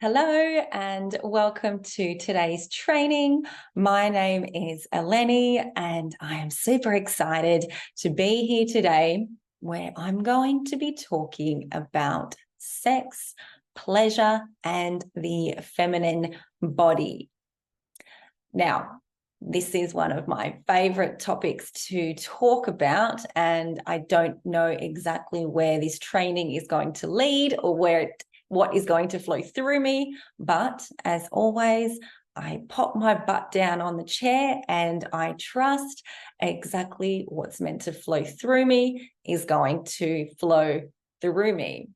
Hello and welcome to today's training. My name is Eleni and I am super excited to be here today where I'm going to be talking about sex, pleasure, and the feminine body. Now, this is one of my favorite topics to talk about, and I don't know exactly where this training is going to lead or what is going to flow through me. But as always, I pop my butt down on the chair and I trust exactly what's meant to flow through me is going to flow through me.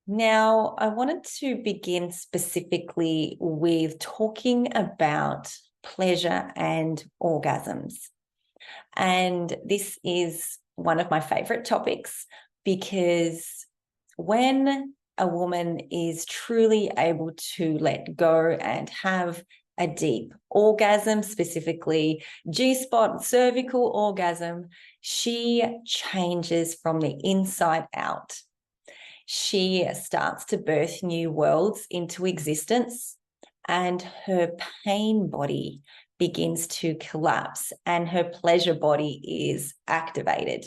Now, I wanted to begin specifically with talking about pleasure and orgasms. And this is one of my favorite topics because when a woman is truly able to let go and have a deep orgasm, specifically G-spot cervical orgasm, she changes from the inside out. She starts to birth new worlds into existence, and her pain body begins to collapse and her pleasure body is activated.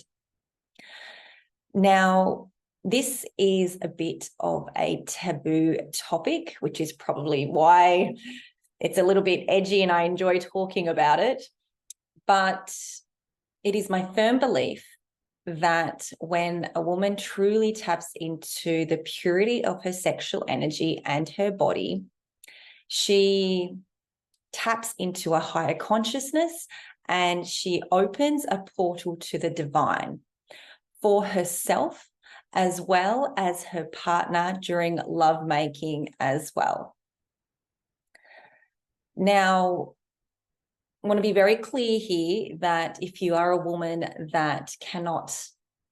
Now, this is a bit of a taboo topic, which is probably why it's a little bit edgy and I enjoy talking about it. But it is my firm belief that when a woman truly taps into the purity of her sexual energy and her body, she taps into a higher consciousness and she opens a portal to the divine for herself as well as her partner during lovemaking as well. Now, I want to be very clear here that if you are a woman that cannot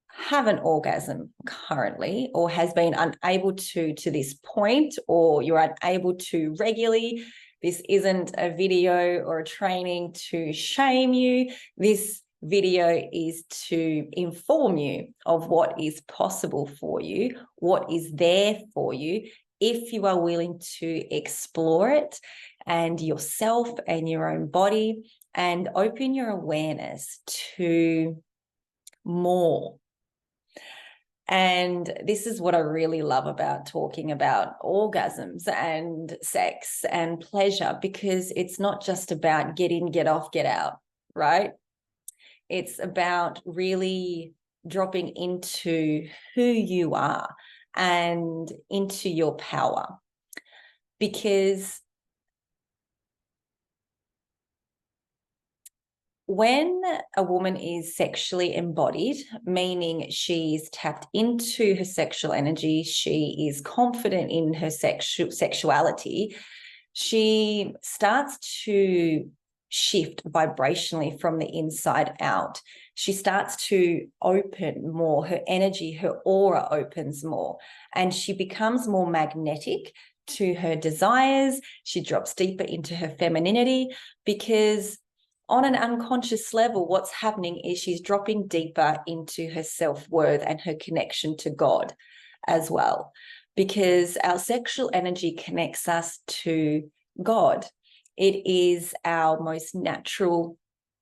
have an orgasm currently or has been unable to this point, or you're unable to regularly, this isn't a video or a training to shame you. This video is to inform you of what is possible for you, what is there for you, if you are willing to explore it and yourself and your own body and open your awareness to more. And this is what I really love about talking about orgasms and sex and pleasure, because it's not just about get in, get off, get out, right? It's about really dropping into who you are and into your power. Because when a woman is sexually embodied, meaning she's tapped into her sexual energy, she is confident in her sexuality, she starts to shift vibrationally from the inside out. She starts to open more, her energy, her aura opens more, and she becomes more magnetic to her desires. She drops deeper into her femininity because on an unconscious level, what's happening is she's dropping deeper into her self-worth and her connection to God as well, because our sexual energy connects us to God. It is our most natural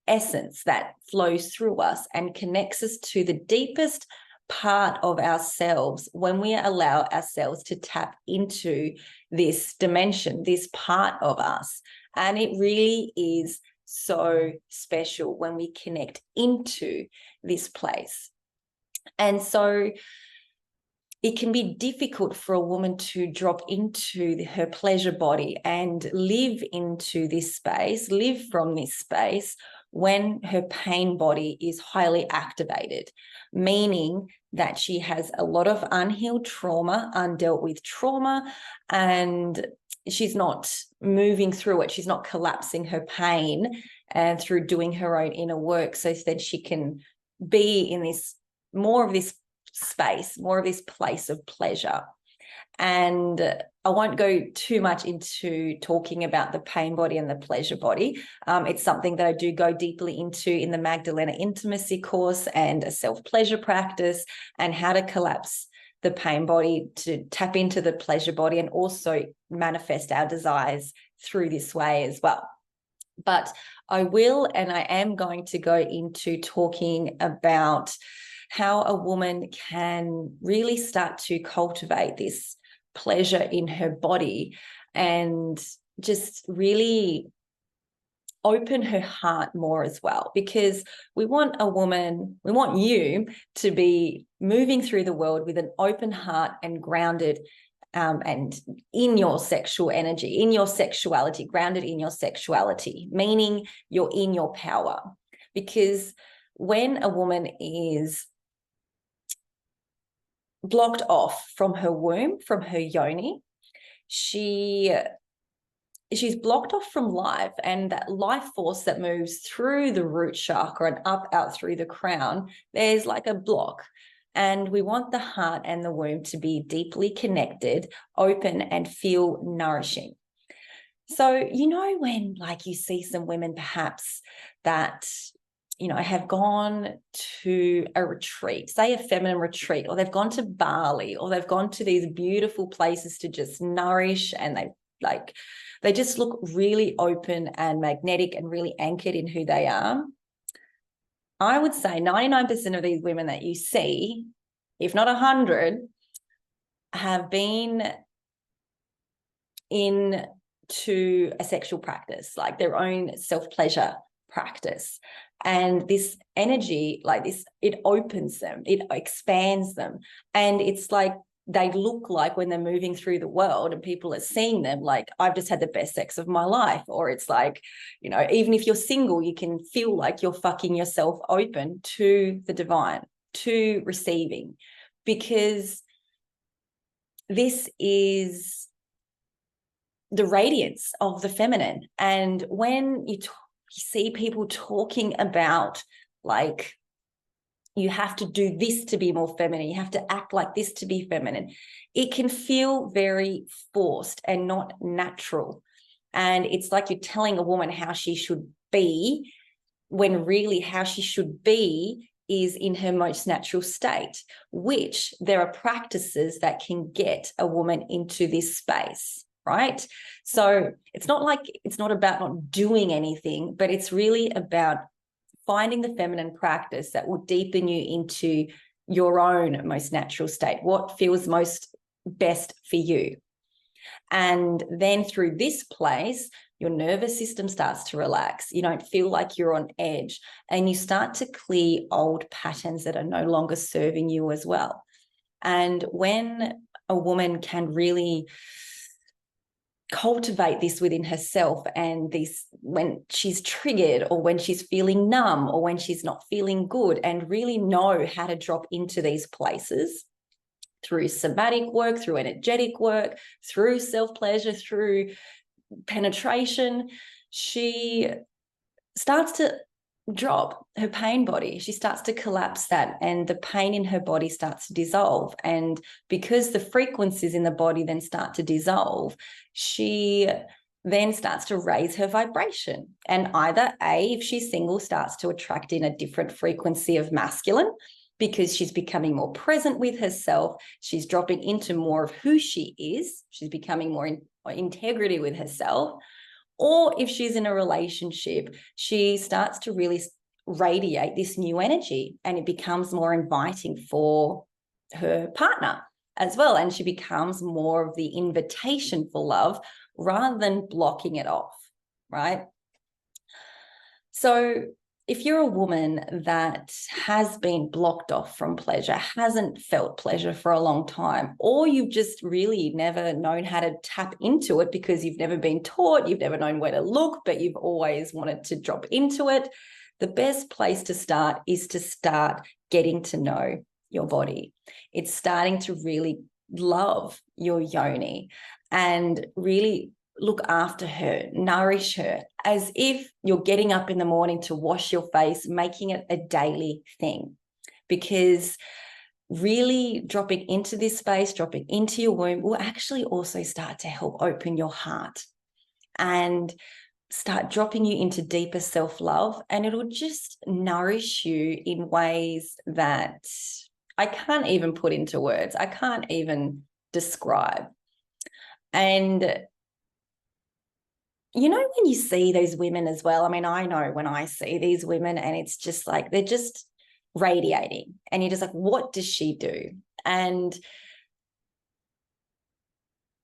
essence that flows through us and connects us to the deepest part of ourselves when we allow ourselves to tap into this dimension, this part of us. And it really is so special when we connect into this place. And so it can be difficult for a woman to drop into her pleasure body and live into this space, live from this space when her pain body is highly activated, meaning that she has a lot of unhealed trauma, undealt with trauma, and she's not moving through it. She's not collapsing her pain and through doing her own inner work so that she can be in this more of this space, more of this place of pleasure. And I won't go too much into talking about the pain body and the pleasure body. It's something that I do go deeply into in the Magdalena Intimacy course and a self-pleasure practice, and how to collapse the pain body, to tap into the pleasure body, and also manifest our desires through this way as well. But I will, and I am going to go into talking about how a woman can really start to cultivate this pleasure in her body and just really open her heart more as well, because we want you to be moving through the world with an open heart and grounded and in your sexual energy, in your sexuality, grounded in your sexuality, meaning you're in your power. Because when a woman is blocked off from her womb, from her yoni, she's blocked off from life, and that life force that moves through the root chakra and up out through the crown, there's like a block. And we want the heart and the womb to be deeply connected, open, and feel nourishing. So, when like you see some women perhaps that, have gone to a retreat, say a feminine retreat, or they've gone to Bali, or they've gone to these beautiful places to just nourish, and they just look really open and magnetic and really anchored in who they are. I would say 99% of these women that you see, if not 100, have been into a sexual practice, like their own self-pleasure practice. And this energy, like this, it opens them, it expands them. And it's like they look like, when they're moving through the world and people are seeing them, like, I've just had the best sex of my life. Or it's like, even if you're single, you can feel like you're fucking yourself open to the divine, to receiving, because this is the radiance of the feminine. And when you see people talking about, like, you have to do this to be more feminine, you have to act like this to be feminine, it can feel very forced and not natural. And it's like you're telling a woman how she should be, when really how she should be is in her most natural state, which there are practices that can get a woman into this space, right? So it's not about not doing anything, but it's really about finding the feminine practice that will deepen you into your own most natural state, what feels most best for you. And then through this place, your nervous system starts to relax. You don't feel like you're on edge, and you start to clear old patterns that are no longer serving you as well. And when a woman can really cultivate this within herself, and this, when she's triggered, or when she's feeling numb, or when she's not feeling good, and really know how to drop into these places through somatic work, through energetic work, through self-pleasure, through penetration, she starts to drop her pain body. She starts to collapse that, and the pain in her body starts to dissolve. And because the frequencies in the body then start to dissolve, she then starts to raise her vibration. And either A, if she's single, starts to attract in a different frequency of masculine, because she's becoming more present with herself. She's dropping into more of who she is. She's becoming more in integrity with herself. Or if she's in a relationship, she starts to really radiate this new energy, and it becomes more inviting for her partner as well. And she becomes more of the invitation for love rather than blocking it off, right? So if you're a woman that has been blocked off from pleasure, hasn't felt pleasure for a long time, or you've just really never known how to tap into it because you've never been taught, you've never known where to look, but you've always wanted to drop into it, the best place to start is to start getting to know your body. It's starting to really love your yoni and really look after her, nourish her, as if you're getting up in the morning to wash your face, making it a daily thing. Because really dropping into this space, dropping into your womb, will actually also start to help open your heart and start dropping you into deeper self-love. And it'll just nourish you in ways that I can't even put into words. I can't even describe. And you know, when you see those women as well, I mean, I know when I see these women and it's just like, they're just radiating and you're just like, what does she do? And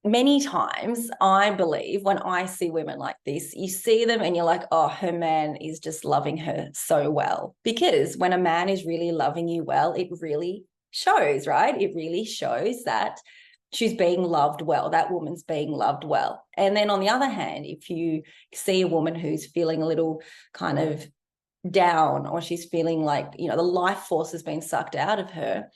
many times I believe when I see women like this, you see them and you're like, oh, her man is just loving her so well. Because when a man is really loving you well, it really shows, right? It really shows that she's being loved well. That woman's being loved well. And then on the other hand, if you see a woman who's feeling a little kind of down, or she's feeling like, you know, the life force has been sucked out of her,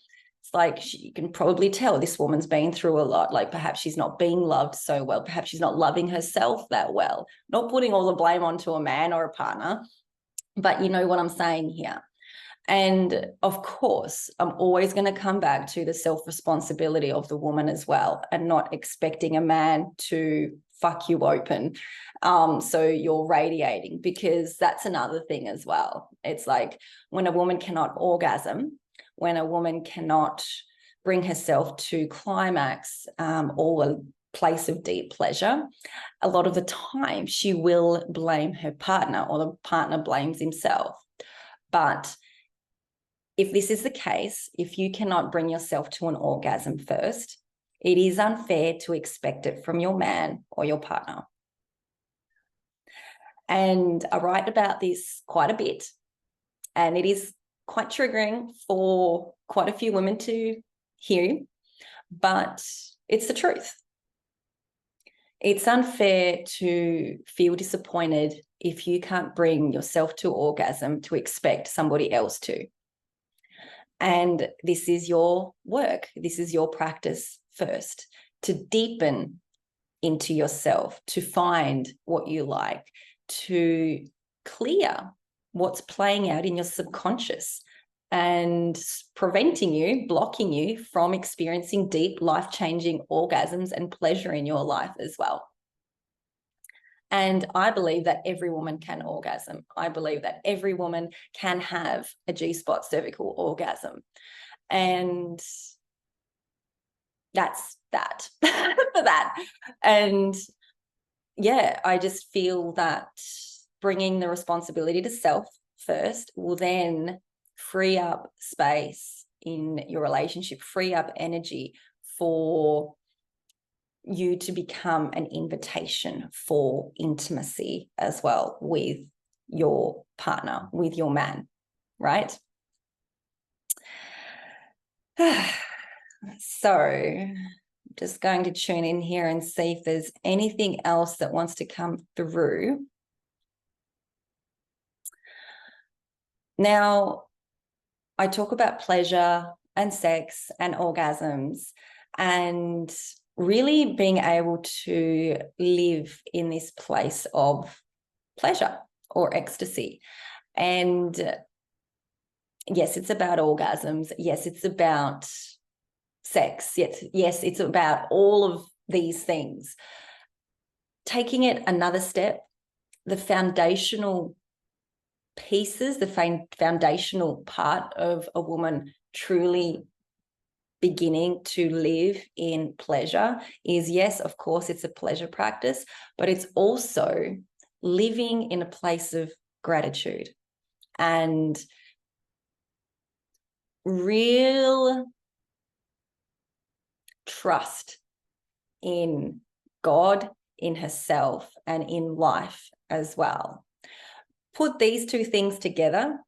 it's like you can probably tell this woman's been through a lot. Like perhaps she's not being loved so well. Perhaps she's not loving herself that well. Not putting all the blame onto a man or a partner, but you know what I'm saying here. And of course, I'm always going to come back to the self-responsibility of the woman as well, and not expecting a man to fuck you open. So you're radiating, because that's another thing as well. It's like when a woman cannot orgasm, when a woman cannot bring herself to climax or a place of deep pleasure, a lot of the time she will blame her partner, or the partner blames himself. But if this is the case, if you cannot bring yourself to an orgasm first, it is unfair to expect it from your man or your partner. And I write about this quite a bit, and it is quite triggering for quite a few women to hear, but it's the truth. It's unfair to feel disappointed if you can't bring yourself to orgasm to expect somebody else to. And this is your work. This is your practice first, to deepen into yourself, to find what you like, to clear what's playing out in your subconscious and preventing you, blocking you from experiencing deep, life-changing orgasms and pleasure in your life as well. And I believe that every woman can orgasm. I believe that every woman can have a G-spot cervical orgasm. And that's that for that. And yeah, I just feel that bringing the responsibility to self first will then free up space in your relationship, free up energy for you to become an invitation for intimacy as well with your partner, with your man, right? So just going to tune in here and see if there's anything else that wants to come through. Now, I talk about pleasure and sex and orgasms, and really being able to live in this place of pleasure or ecstasy. And yes, it's about orgasms. Yes, it's about sex. Yes, it's about all of these things. Taking it another step, the foundational pieces, the foundational part of a woman truly beginning to live in pleasure is, yes, of course, it's a pleasure practice, but it's also living in a place of gratitude and real trust in God, in herself, and in life as well. Put these two things together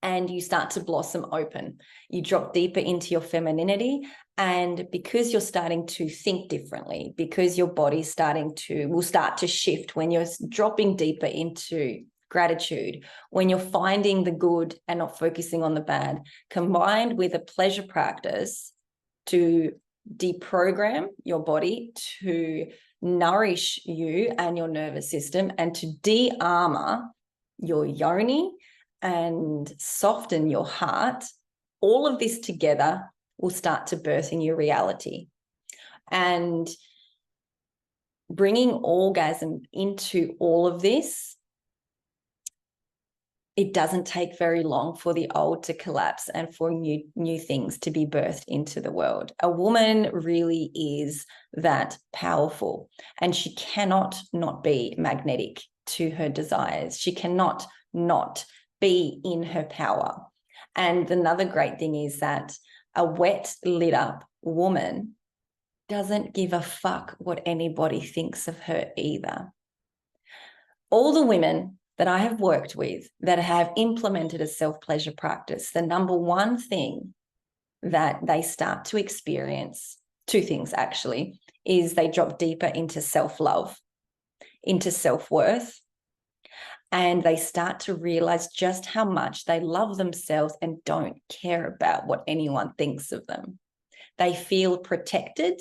and you start to blossom open. You drop deeper into your femininity, and because you're starting to think differently, because your body's will start to shift when you're dropping deeper into gratitude, when you're finding the good and not focusing on the bad, combined with a pleasure practice to deprogram your body, to nourish you and your nervous system, and to de-armor your yoni and soften your heart, all of this together will start to birth in your reality. And bringing orgasm into all of this it doesn't take very long for the old to collapse and for new things to be birthed into the world. A woman really is that powerful, and she cannot not be magnetic to her desires. She cannot not be in her power. And another great thing is that a wet, lit up woman doesn't give a fuck what anybody thinks of her either. All the women that I have worked with that have implemented a self-pleasure practice, the number one thing that they start to experience, two things actually, is they drop deeper into self-love, into self-worth, and they start to realize just how much they love themselves and don't care about what anyone thinks of them. They feel protected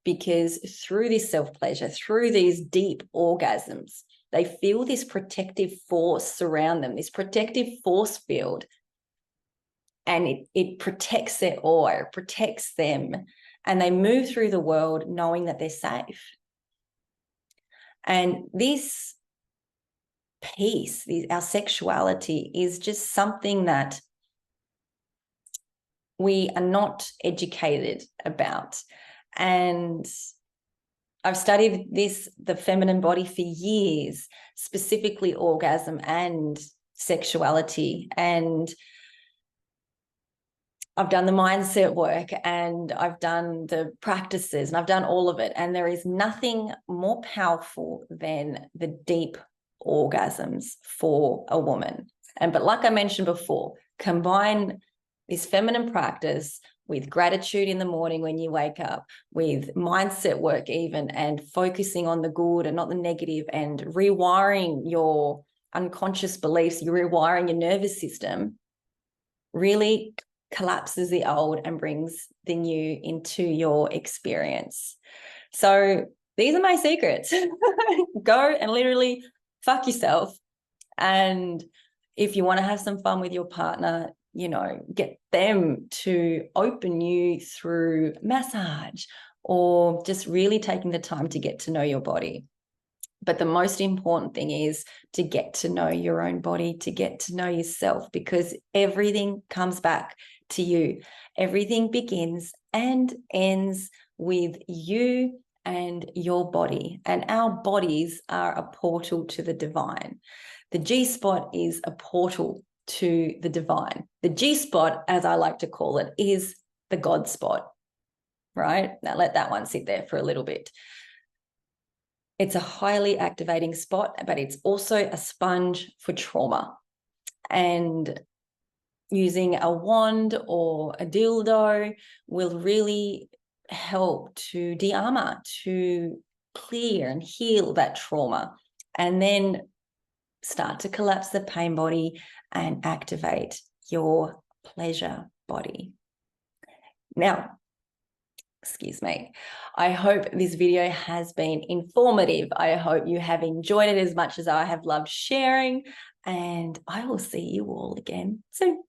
because through this self-pleasure, through these deep orgasms, they feel this protective force surround them, this protective force field, and it protects their aura, it protects them, and they move through the world knowing that they're safe. And this piece, our sexuality, is just something that we are not educated about. And I've studied the feminine body for years, specifically orgasm and sexuality. And I've done the mindset work, and I've done the practices, and I've done all of it. And there is nothing more powerful than the deep orgasms for a woman. But like I mentioned before, combine this feminine practice with gratitude in the morning when you wake up, with mindset work even, and focusing on the good and not the negative, and rewiring your unconscious beliefs, you're rewiring your nervous system, really collapses the old and brings the new into your experience. So these are my secrets. Go and literally fuck yourself. And if you want to have some fun with your partner, get them to open you through massage, or just really taking the time to get to know your body. But the most important thing is to get to know your own body, to get to know yourself, because everything comes back to you. Everything begins and ends with you and your body. And our bodies are a portal to the divine. The G-spot is a portal to the divine. The G-spot, as I like to call it, is the God spot, right? Now let that one sit there for a little bit. It's a highly activating spot, but it's also a sponge for trauma. And using a wand or a dildo will really help to de-armor, to clear and heal that trauma, and then start to collapse the pain body and activate your pleasure body. Now, excuse me, I hope this video has been informative. I hope you have enjoyed it as much as I have loved sharing, and I will see you all again soon.